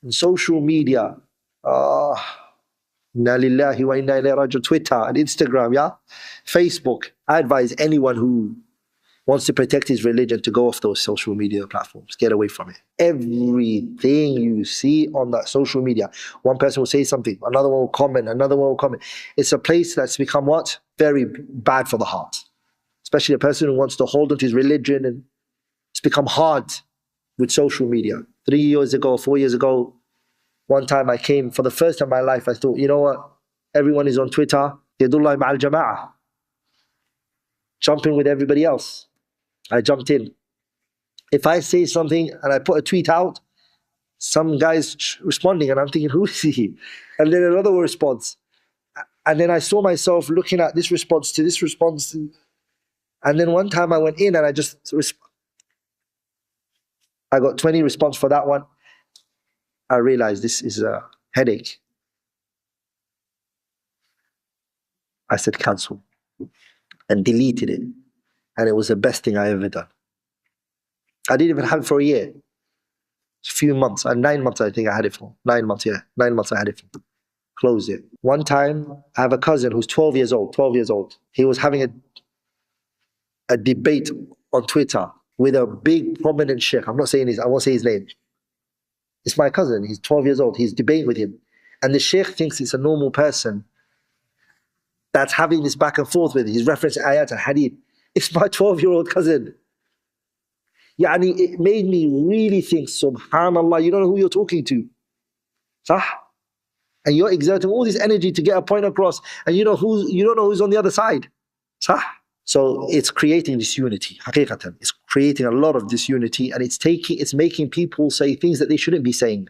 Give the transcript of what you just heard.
And social media, inna lillahi wa inna ilayhi raji'un, Twitter and Instagram, yeah? Facebook. I advise anyone who wants to protect his religion to go off those social media platforms. Get away from it. Everything you see on that social media, one person will say something, another one will comment, another one will comment. It's a place that's become what? Very bad for the heart. Especially a person who wants to hold on to his religion, and it's become hard with social media. 3 years ago, 4 years ago, one time I came, for the first time in my life, I thought, you know what? Everyone is on Twitter. Yadullah ma'al jama'ah. Jumping with everybody else. I jumped in. If I say something and I put a tweet out, some guy's responding and I'm thinking, who is he? And then another response. And then I saw myself looking at this response to this response. And then one time I went in and I got 20 response for that one. I realized this is a headache. I said cancel and deleted it. And it was the best thing I ever done. I didn't even have it for a year. A few months, 9 months I think I had it for. 9 months, yeah. 9 months I had it for. Closed it. One time, I have a cousin who's 12 years old. He was having a debate on Twitter with a big prominent sheikh. I won't say his name. It's my cousin, he's 12 years old. He's debating with him. And the sheikh thinks it's a normal person that's having this back and forth with him. He's referencing ayat and hadith. It's my 12-year-old cousin. Yani, it made me really think, subhanallah, you don't know who you're talking to. Sah? And you're exerting all this energy to get a point across, and you don't know who's on the other side. Sah? So it's creating disunity, haqiqatan. It's creating a lot of disunity, and it's making people say things that they shouldn't be saying.